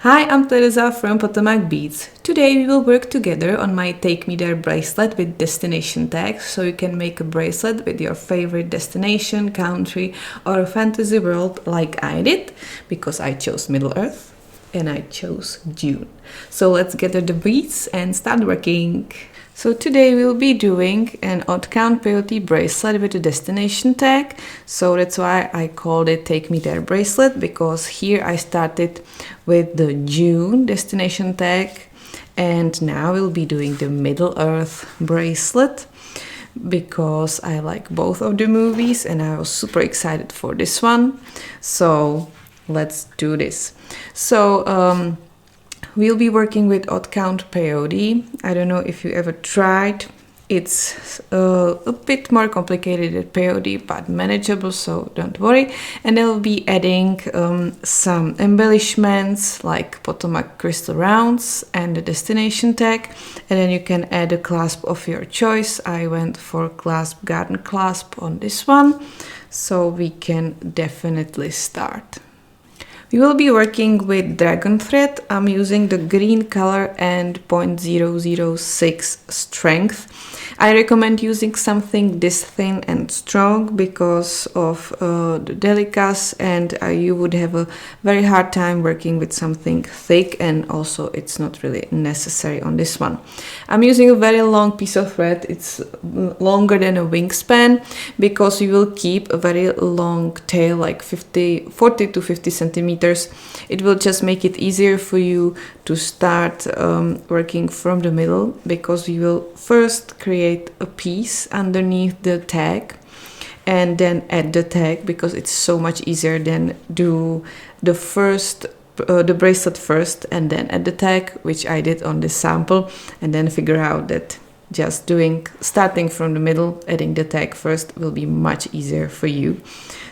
Hi, I'm Tereza from PotomacBeads. Today we will work together on my Take Me There bracelet with destination tags, so you can make a bracelet with your favorite destination, country or fantasy world like I did, because I chose Middle Earth and I chose June. So let's gather the beads and start working. So today we'll be doing an odd count peyote bracelet with a destination tag. So that's why I called it Take Me There bracelet, because here I started with the June destination tag and now we'll be doing the Middle Earth bracelet because I like both of the movies and I was super excited for this one. So let's do this. So we'll be working with odd count peyote. I don't know if you ever tried. It's a bit more complicated than peyote, but manageable, so don't worry. And I'll be adding some embellishments like Potomac crystal rounds and the destination tag. And then you can add a clasp of your choice. I went for Claspgarten clasp on this one, so we can definitely start. We will be working with Dragonthread. I'm using the green color and 0.006 strength. I recommend using something this thin and strong because of the delicas, and you would have a very hard time working with something thick, and also it's not really necessary on this one. I'm using a very long piece of thread. It's longer than a wingspan because you will keep a very long tail, like 40 to 50 centimeters. It will just make it easier for you to start working from the middle, because we will first create a piece underneath the tag and then add the tag, because it's so much easier than do the bracelet first and then add the tag, which I did on this sample, and then figure out that just starting from the middle, adding the tag first will be much easier for you.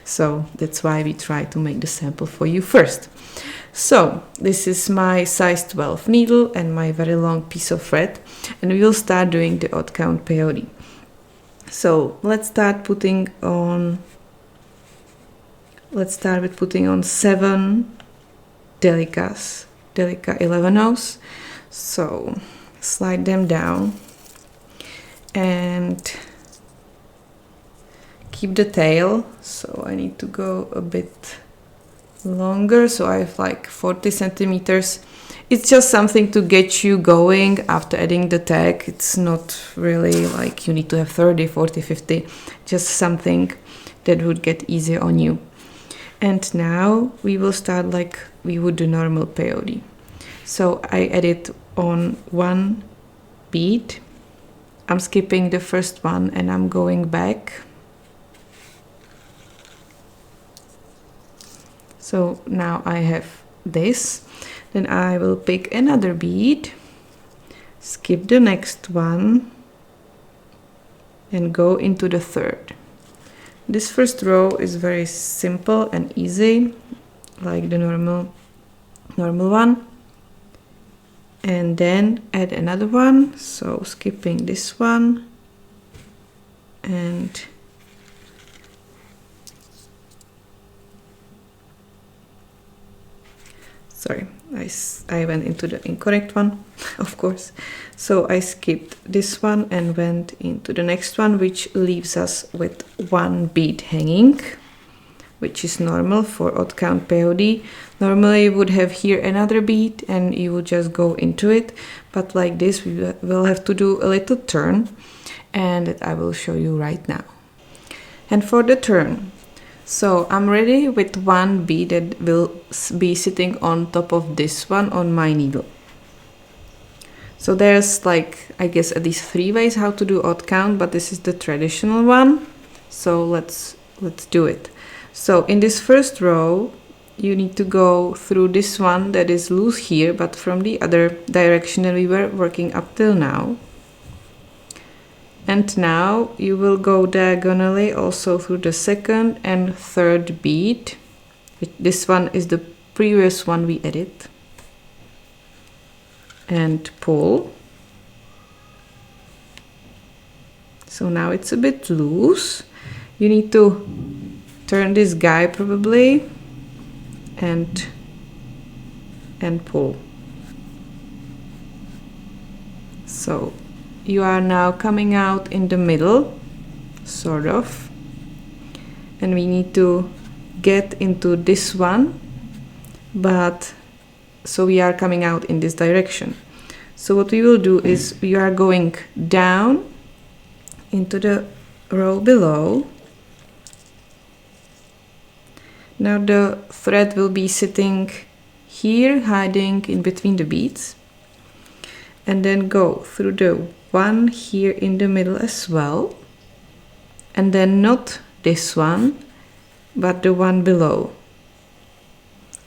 So that's why we try to make the sample for you first. So this is my size 12 needle and my very long piece of thread, and we will start doing the odd count peyote. So let's start with putting on 7 delicas, Delica 11-0s. So slide them down and keep the tail. So I need to go a bit longer, so I have like 40 centimeters. It's just something to get you going after adding the tag. It's not really like you need to have 30, 40, 50, just something that would get easier on you. And now we will start like we would do normal peyote. So I added on 1 bead. I'm skipping the first one and I'm going back. So now I have this. Then I will pick another bead, skip the next one, and go into the third. This first row is very simple and easy, like the normal one. And then add another one, so skipping this one and sorry, I went into the incorrect one, of course. So I skipped this one and went into the next one, which leaves us with 1 bead hanging, which is normal for odd count peyote. Normally you would have here another bead and you would just go into it, but like this we will have to do a little turn, and that I will show you right now. And for the turn, so I'm ready with 1 bead that will be sitting on top of this one on my needle. So there's like, I guess, at least 3 ways how to do odd count, but this is the traditional one. So let's do it. So in this first row, you need to go through this one that is loose here, but from the other direction that we were working up till now. And now you will go diagonally also through the second and third bead. This one is the previous one we added. And pull. So now it's a bit loose. You need to turn this guy probably and and pull. So you are now coming out in the middle, sort of, and we need to get into this one, but so we are coming out in this direction. So what we will do is we are going down into the row below. Now the thread will be sitting here, hiding in between the beads, and then go through the one here in the middle as well, and then not this one but the one below,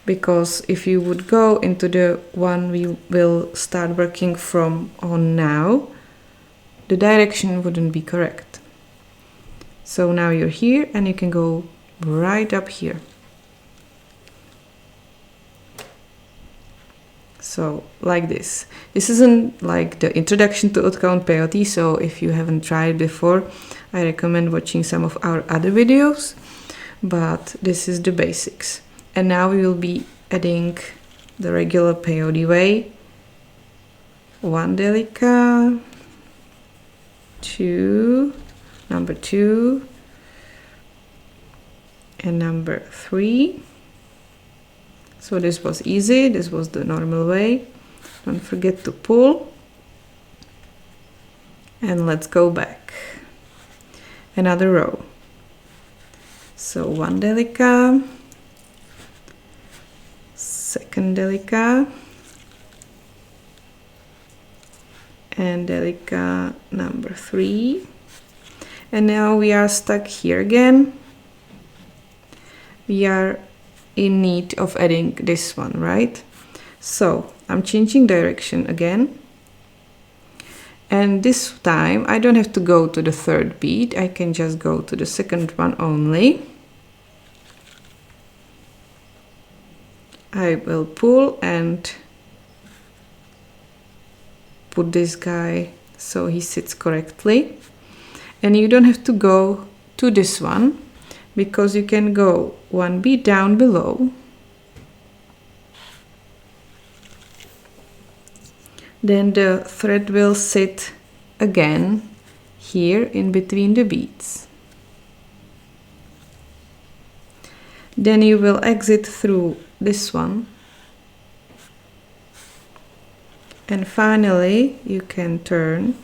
because if you would go into the one we will start working from on now, the direction wouldn't be correct. So now you're here and you can go right up here. So like this. This isn't like the introduction to haute count peyote, so if you haven't tried before, I recommend watching some of our other videos, but this is the basics. And now we will be adding the regular peyote way. 1 delica, 2, number 2, and number 3. So this was easy, this was the normal way. Don't forget to pull. And let's go back. Another row. So 1 delica, 2nd delica, and delica number 3. And now we are stuck here again. We are in need of adding this one, right? So I'm changing direction again, and this time I don't have to go to the 3rd bead, I can just go to the 2nd one only. I will pull and put this guy so he sits correctly, and you don't have to go to this one, because you can go 1 bead down below, then the thread will sit again here in between the beads. Then you will exit through this one, and finally you can turn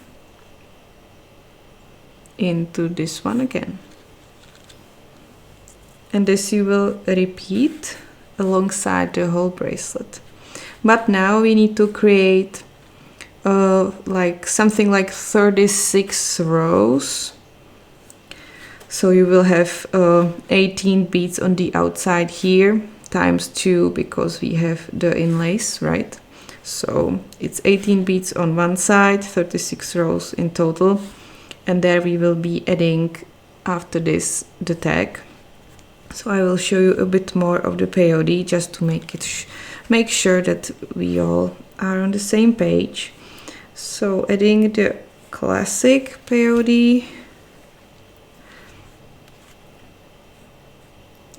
into this one again. And this you will repeat alongside the whole bracelet. But now we need to create like something like 36 rows. So you will have 18 beads on the outside here, times 2, because we have the inlays, right? So it's 18 beads on one side, 36 rows in total. And there we will be adding after this the tag. So I will show you a bit more of the peyote just to make sure that we all are on the same page. So adding the classic peyote.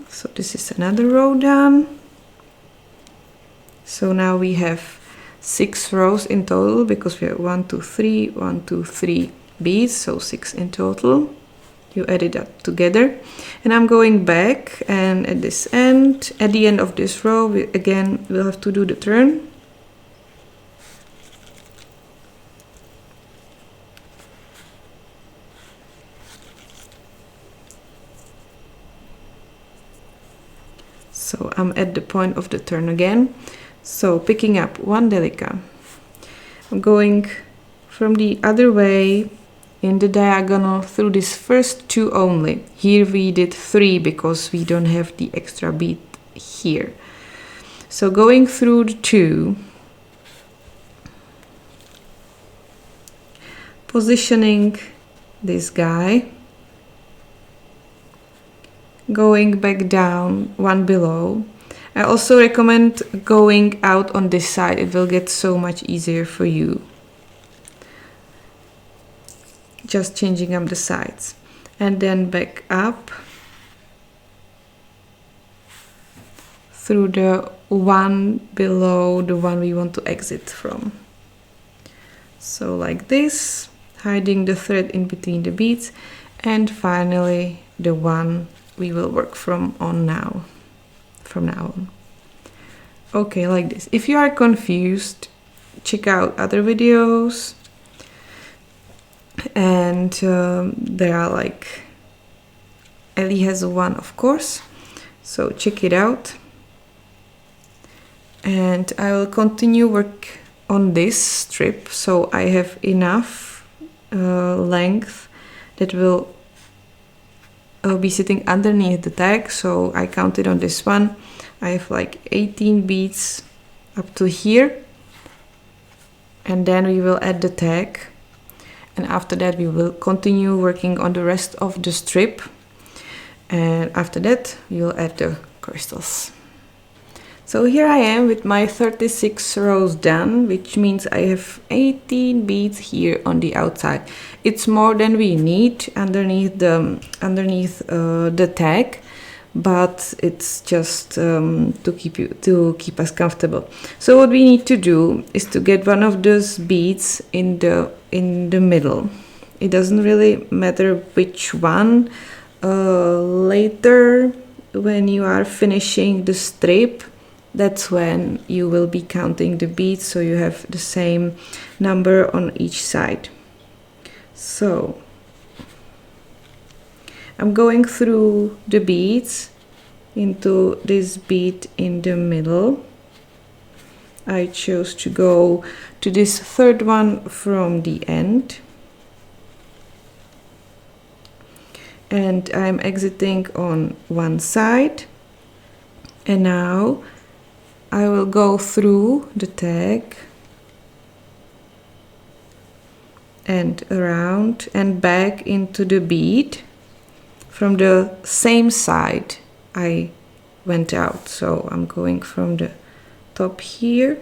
So this is another row done. So now we have 6 rows in total, because we have 1, 2, 3, 1, 2, 3 beads, so 6 in total. You add it up together, and I'm going back, and at this end, at the end of this row, again we'll have to do the turn. So I'm at the point of the turn again. So picking up 1 delica, I'm going from the other way in the diagonal through this first 2 only. Here we did 3 because we don't have the extra bead here. So going through the 2, positioning this guy, going back down 1 below. I also recommend going out on this side, it will get so much easier for you. Just changing up the sides, and then back up through the one below the one we want to exit from. So like this, hiding the thread in between the beads, and finally the one we will work from now on. Okay, like this. If you are confused, check out other videos, and there are like, Ellie has one, of course, so check it out. And I will continue work on this strip, so I have enough length that will be sitting underneath the tag. So I counted on this one, I have like 18 beads up to here, and then we will add the tag, and after that we will continue working on the rest of the strip, and after that we will add the crystals. So here I am with my 36 rows done, which means I have 18 beads here on the outside. It's more than we need underneath the tag, but it's just to keep us comfortable. So what we need to do is to get one of those beads in the middle. It doesn't really matter which one. Later, when you are finishing the strip, that's when you will be counting the beads, so you have the same number on each side. So I'm going through the beads into this bead in the middle. I chose to go to this third one from the end, and I'm exiting on one side, and now I will go through the tag and around and back into the bead from the same side I went out. So I'm going from the top here,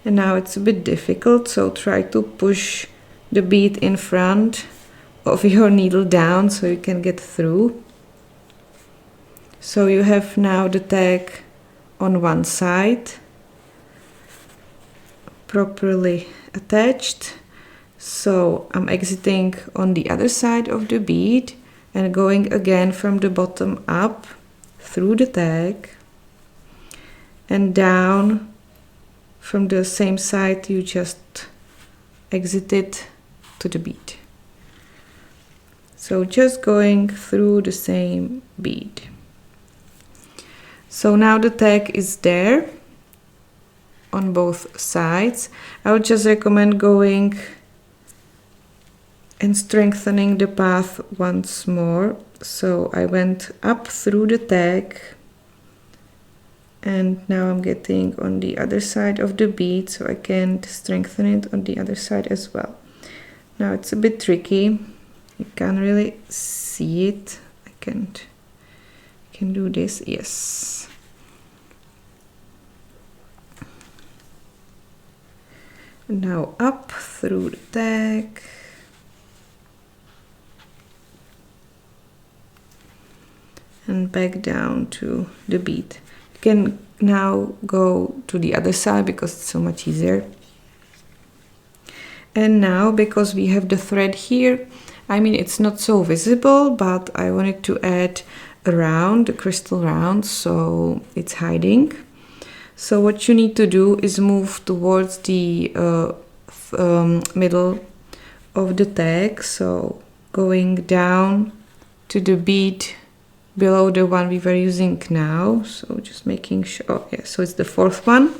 and now it's a bit difficult, so try to push the bead in front of your needle down so you can get through. So you have now the tag on one side properly attached. So I'm exiting on the other side of the bead and going again from the bottom up through the tag and down from the same side you just exited to the bead. So just going through the same bead. So now the tag is there on both sides. I would just recommend going and strengthening the path once more. So I went up through the tag, and now I'm getting on the other side of the bead, so I can strengthen it on the other side as well. Now it's a bit tricky, you can't really see it. I can do this, yes. And now up through the tag. And back down to the bead. You can now go to the other side because it's so much easier. And now, because we have the thread here, I mean it's not so visible, but I wanted to add a round, the crystal round, so it's hiding. So what you need to do is move towards the middle of the tag, so going down to the bead below the one we were using now. So just making sure, oh yeah, so it's the fourth one.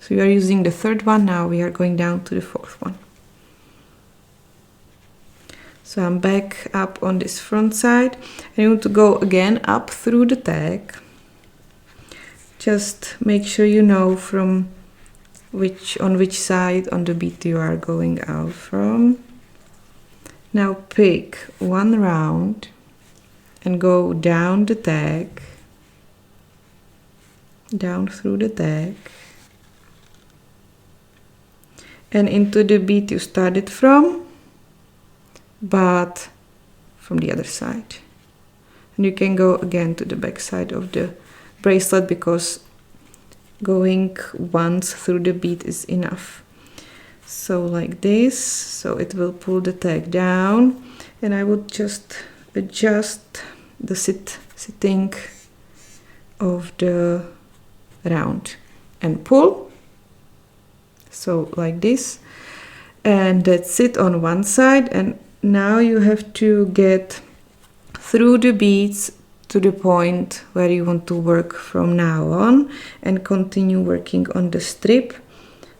So we are using the third one, now we are going down to the fourth one. So I'm back up on this front side, and you want to go again up through the tag. Just make sure you know from on which side on the bead you are going out from. Now pick one round and go down the tag, down through the tag, and into the bead you started from, but from the other side. And you can go again to the back side of the bracelet, because going once through the bead is enough. So like this, so it will pull the tag down, and I would just adjust the sitting of the round and pull, so like this, and that's it on one side. And now you have to get through the beads to the point where you want to work from now on, and continue working on the strip.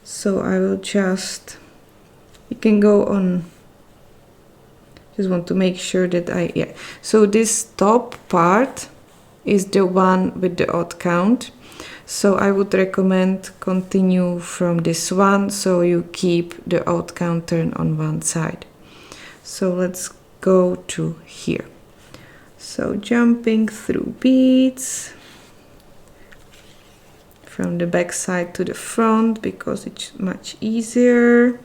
So I will just, you can go on, just want to make sure that so this top part is the one with the odd count, so I would recommend continue from this one, so you keep the odd count turn on one side. So let's go to here. So jumping through beads from the back side to the front, because it's much easier.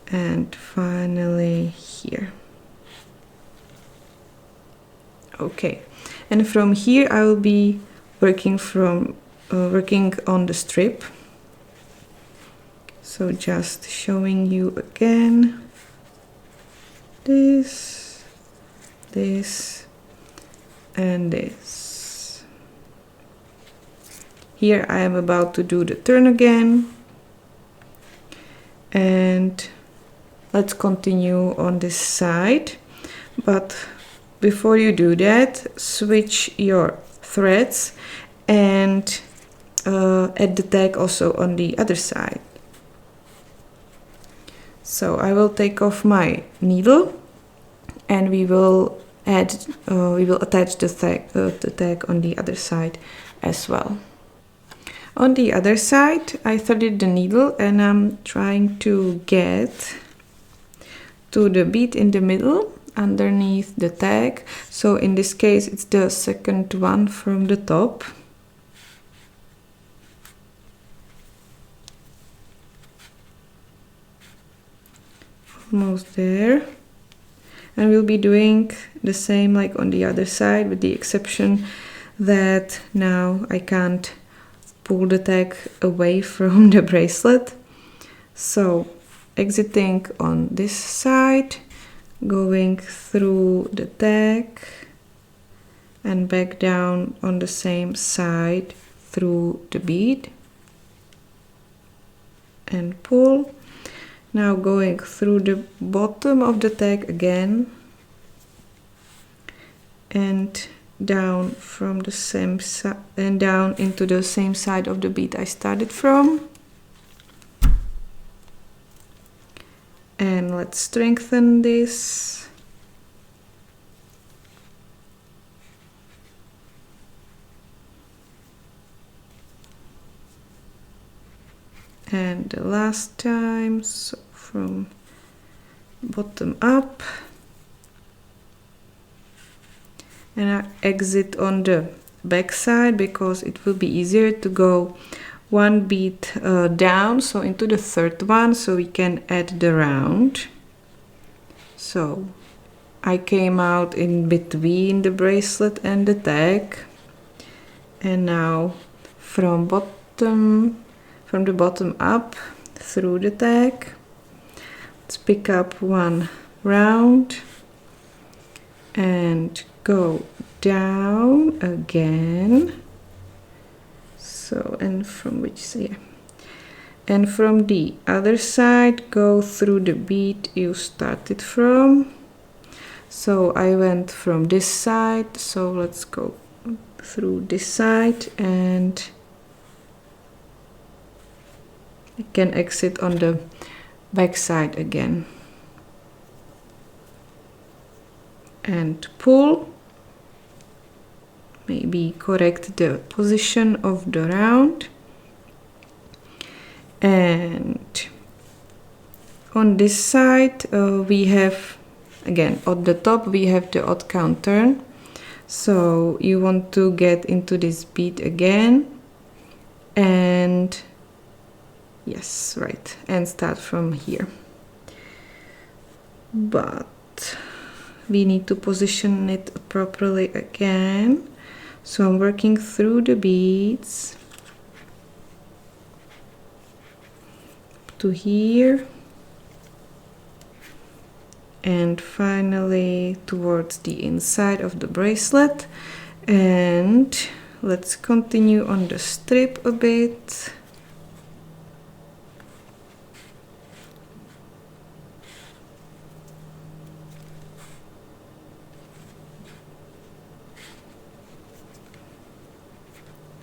And finally here. Okay, and from here I will be working on the strip. So just showing you again this, and this. Here I am about to do the turn again, and let's continue on this side. But before you do that, switch your threads and add the tag also on the other side. So I will take off my needle, and we will attach the tag on the other side as well. On the other side, I threaded the needle, and I'm trying to get to the bead in the middle underneath the tag. So in this case it's the second one from the top. Almost there. And we'll be doing the same like on the other side, with the exception that now I can't pull the tag away from the bracelet. So exiting on this side, going through the tag and back down on the same side through the bead and pull. Now going through the bottom of the tag again and down from the same side and down into the same side of the bead I started from. And let's strengthen this. And the last time, so from bottom up. And I exit on the back side because it will be easier to go one bead down, so into the third one, so we can add the round. So I came out in between the bracelet and the tag, and now from the bottom up through the tag, let's pick up one round and go down again. So, and from which side? And from the other side, go through the bead you started from. So I went from this side, so let's go through this side, and I can exit on the back side again and pull. Maybe correct the position of the round. And on this side we have, again at the top we have the odd count turn, so you want to get into this bead again, and yes, right, and start from here. But we need to position it properly again. So I'm working through the beads to here, and finally towards the inside of the bracelet. And let's continue on the strip a bit.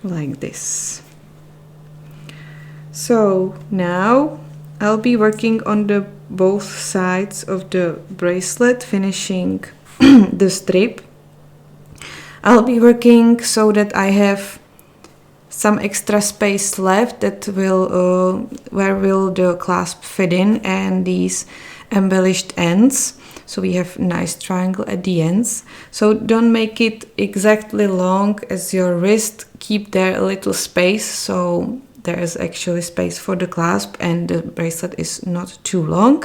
Like this. So now I'll be working on the both sides of the bracelet, finishing the strip. I'll be working so that I have some extra space left that will where will the clasp fit in, and these embellished ends. So we have nice triangle at the ends. So don't make it exactly long as your wrist. Keep there a little space so there is actually space for the clasp and the bracelet is not too long.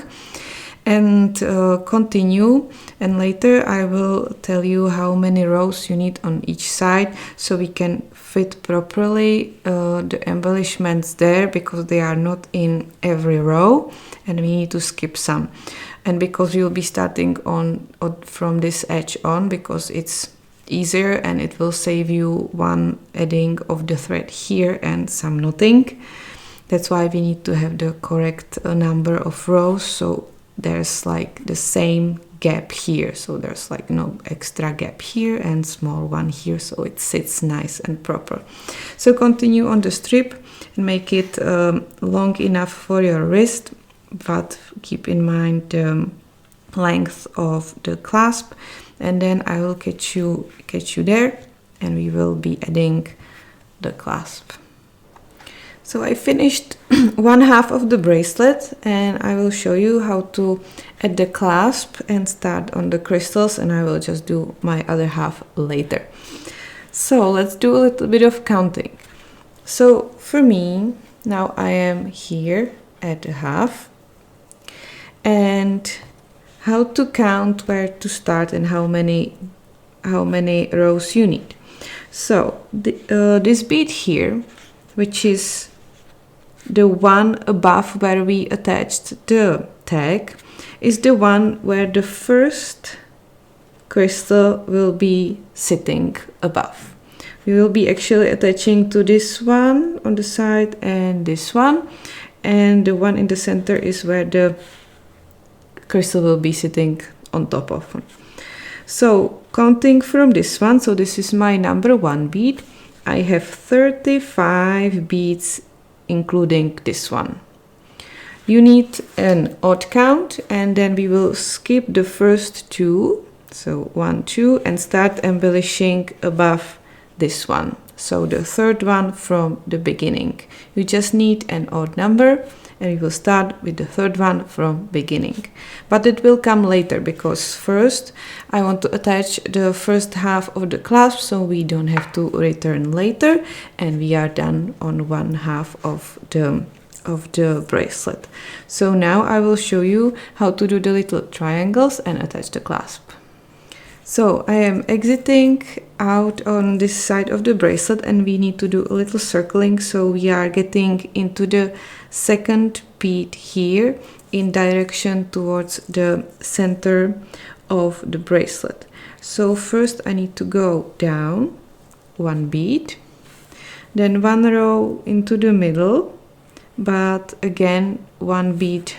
And continue, and later I will tell you how many rows you need on each side so we can fit properly the embellishments there, because they are not in every row and we need to skip some. And because we will be starting on from this edge on, because it's easier and it will save you one adding of the thread here and some knotting. That's why we need to have the correct number of rows, so there's like the same gap here, so there's like no extra gap here and small one here, so it sits nice and proper. So continue on the strip and make it long enough for your wrist, but keep in mind the length of the clasp, and then I will catch you there and we will be adding the clasp. So I finished one half of the bracelet and I will show you how to add the clasp and start on the crystals, and I will just do my other half later. So let's do a little bit of counting. So for me, now I am here at the half, and how to count where to start and how many rows you need. So this bead here, which is the one above where we attached the tag, is the one where the first crystal will be sitting above. We will be actually attaching to this one on the side and this one, and the one in the center is where the crystal will be sitting on top of. So counting from this one, so this is my number 1 bead. I have 35 beads including this one. You need an odd count, and then we will skip the first 2, so 1, 2, and start embellishing above this one, so the third one from the beginning. You just need an odd number, and we will start with the third one from beginning. But it will come later, because first I want to attach the first half of the clasp so we don't have to return later, and we are done on one half of the bracelet. So now I will show you how to do the little triangles and attach the clasp. So I am exiting out on this side of the bracelet, and we need to do a little circling, so we are getting into the second bead here in direction towards the center of the bracelet. So first I need to go down 1 bead, then 1 row into the middle, but again 1 bead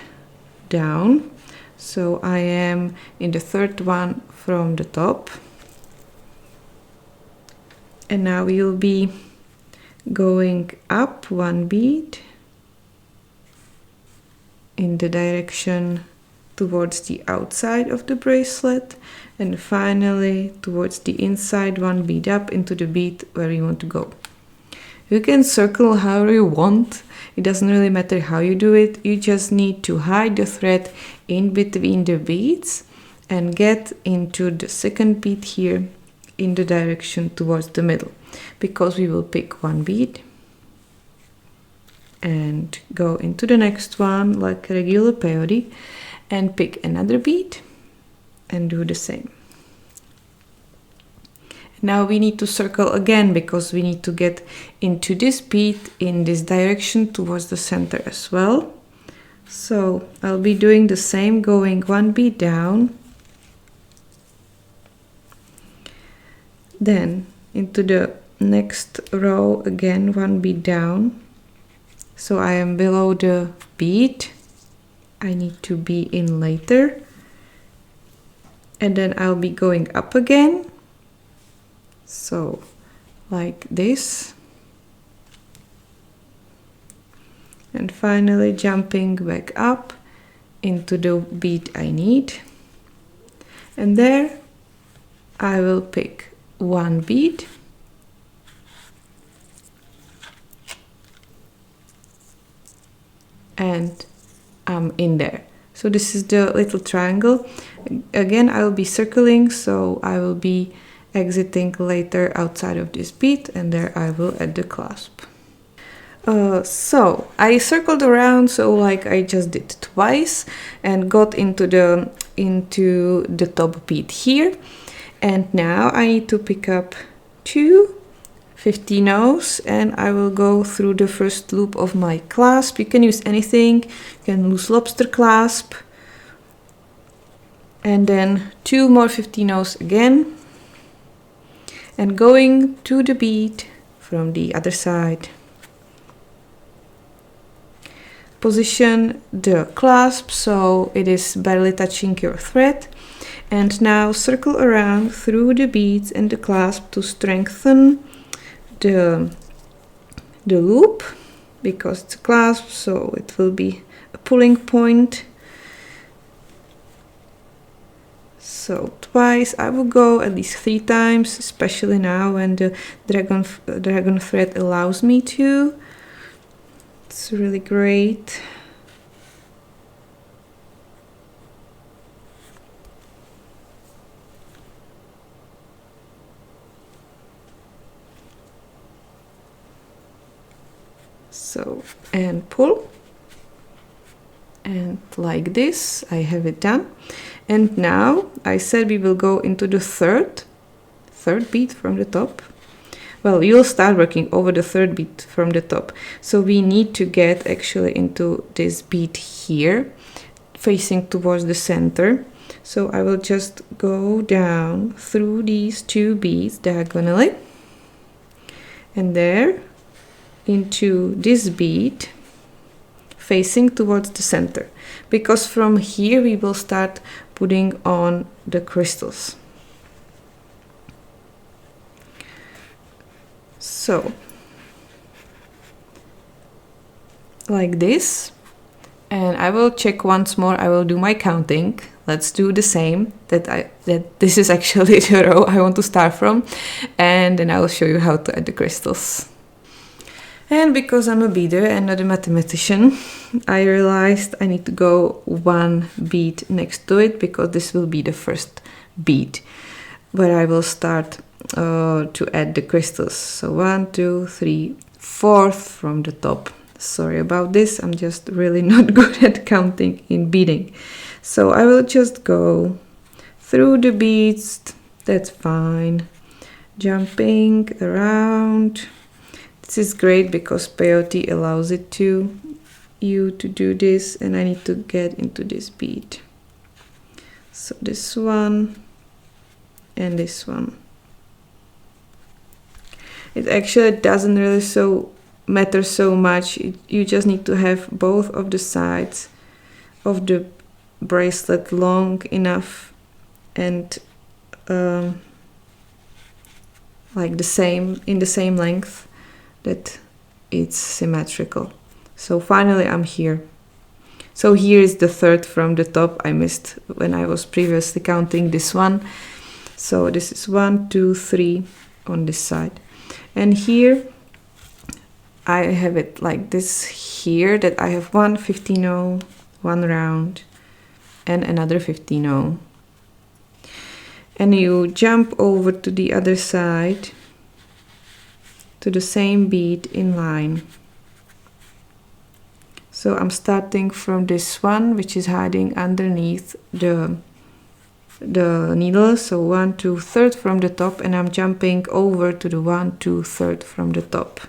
down. So I am in the third one from the top, and now we will be going up 1 bead in the direction towards the outside of the bracelet, and finally towards the inside 1 bead up into the bead where we want to go. You can circle however you want, it doesn't really matter how you do it, you just need to hide the thread in between the beads and get into the second bead here in the direction towards the middle, because we will pick 1 bead and go into the next one like a regular peyote and pick another bead and do the same. Now we need to circle again because we need to get into this bead in this direction towards the center as well. So I'll be doing the same, going one bead down, then into the next row again one bead down. So I am below the bead, I need to be in later, and then I'll be going up again. So like this, and finally jumping back up into the bead I need, and there I will pick one bead and I'm in there. So this is the little triangle. Again, I will be circling, so I will be exiting later outside of this bead, and there I will add the clasp. So I circled around, so like I just did twice, and got into the top bead here, and now I need to pick up two 50 no's, and I will go through the first loop of my clasp. You can use anything, you can use lobster clasp, and then two more 50 no's again, and going to the bead from the other side. Position the clasp so it is barely touching your thread, and now circle around through the beads and the clasp to strengthen the loop, because it's a clasp, so it will be a pulling point. So twice, I will go at least 3 times, especially now when the dragon thread allows me to. It's really great. So, and pull, and like this, I have it done. And now I said we will go into the third bead from the top. Well, you'll start working over the third bead from the top. So we need to get actually into this bead here, facing towards the center. So I will just go down through these 2 beads diagonally, and there into this bead facing towards the center, because from here we will start putting on the crystals. So like this, and I will check once more. I will do my counting. Let's do the same, that this is actually the row I want to start from, and then I will show you how to add the crystals. And because I'm a beader and not a mathematician, I realized I need to go 1 bead next to it, because this will be the first bead where I will start to add the crystals. So 1, 2, 3, 4th from the top. Sorry about this, I'm just really not good at counting in beading. So I will just go through the beads, that's fine, jumping around. This is great because Peyote allows you to do this, and I need to get into this bead. So this one and this one. It actually doesn't really matter so much. You just need to have both of the sides of the bracelet long enough and like in the same length, that it's symmetrical. So finally I'm here. So here is the 3rd from the top. I missed when I was previously counting this one. So this is 1, 2, 3 on this side. And here I have it like this here, that I have 1 50-no, 1 round, and another 50-no. And you jump over to the other side to the same bead in line. So I'm starting from this one, which is hiding underneath the the needle, so 1 2/3 from the top, and I'm jumping over to the 1 2/3 from the top.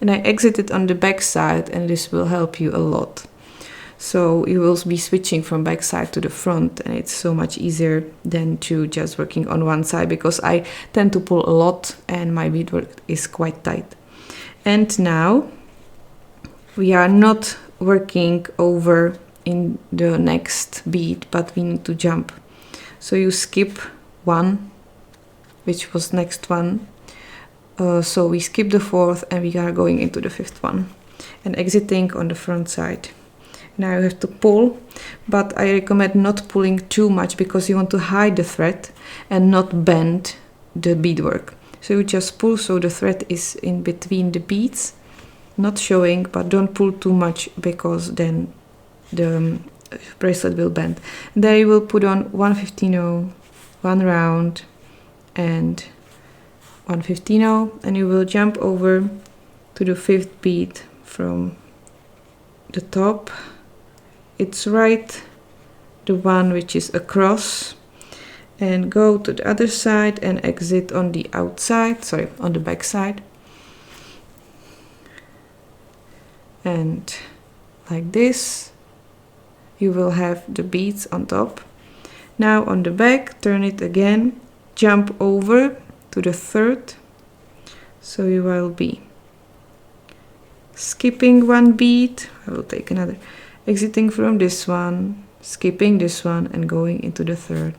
And I exit it on the back side, and this will help you a lot. So you will be switching from back side to the front, and it's so much easier than to just working on one side, because I tend to pull a lot and my beadwork is quite tight. And now we are not working over in the next bead, but we need to jump. So you skip one, which was next one. So we skip the 4th and we are going into the 5th one and exiting on the front side. Now you have to pull, but I recommend not pulling too much, because you want to hide the thread and not bend the beadwork. So you just pull so the thread is in between the beads, not showing, but don't pull too much, because then the bracelet will bend. There you will put on 1/15, 1 round and 1/15, and you will jump over to the 5th bead from the top. It's right, the one which is across, and go to the other side and exit on the outside, sorry, on the back side. And like this, you will have the beads on top. Now on the back, turn it again, jump over to the 3rd, so you will be skipping one bead. I will take another, exiting from this one, skipping this one, and going into the 3rd.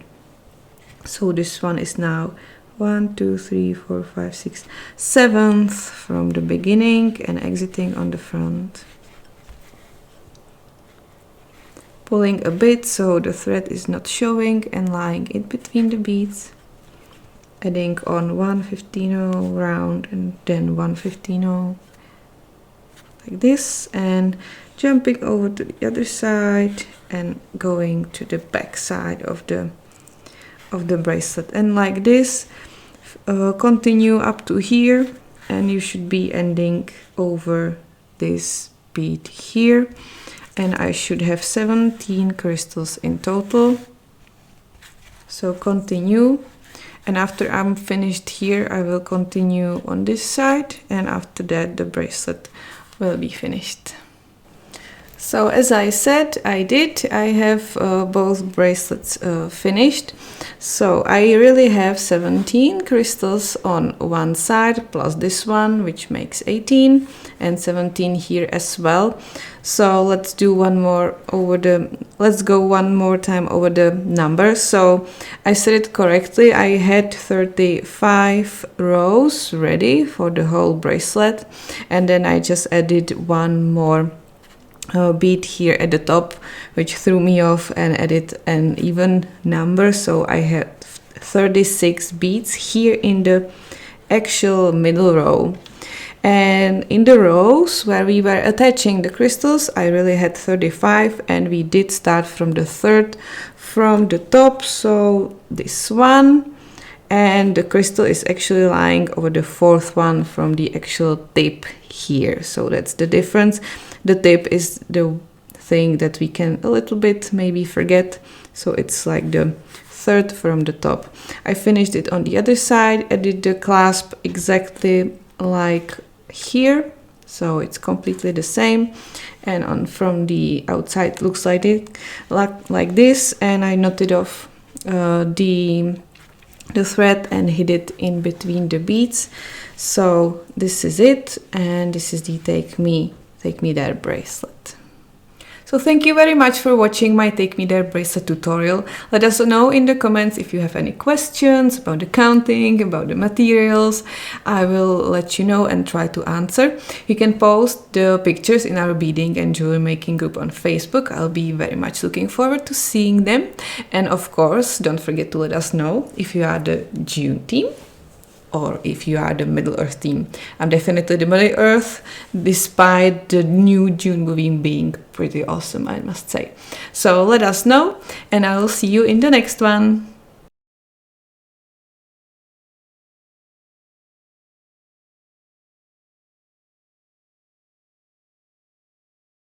So this one is now 1 2 3 4 5 6 7th from the beginning, and exiting on the front, pulling a bit so the thread is not showing and lying in between the beads, adding on 1/15 round and then 1/15 like this, and jumping over to the other side and going to the back side of the bracelet, and like this continue up to here, and you should be ending over this bead here. And I should have 17 crystals in total. So continue, and after I'm finished here, I will continue on this side, and after that the bracelet will be finished. So as I said, I have both bracelets finished. So I really have 17 crystals on one side, plus this one, which makes 18, and 17 here as well. So let's do let's go one more time over the numbers. So I said it correctly, I had 35 rows ready for the whole bracelet, and then I just added one more bead here at the top, which threw me off, and added an even number. So I had 36 beads here in the actual middle row. And in the rows where we were attaching the crystals, I really had 35, and we did start from the 3rd from the top, so this one, and the crystal is actually lying over the 4th one from the actual tip here. So that's the difference. The tip is the thing that we can a little bit maybe forget, so it's like the 3rd from the top. I finished it on the other side. I did the clasp exactly like here, so it's completely the same, and from the outside looks like this, and I knotted off the thread and hid it in between the beads. So this is it, and this is the Take Me There bracelet. So thank you very much for watching my Take Me There bracelet tutorial. Let us know in the comments if you have any questions about the counting, about the materials. I will let you know and try to answer. You can post the pictures in our beading and jewelry making group on Facebook. I'll be very much looking forward to seeing them. And of course, don't forget to let us know if you are the June team or if you are the Middle Earth team. I'm definitely the Middle Earth, despite the new June movie being pretty awesome, I must say. So let us know, and I will see you in the next one.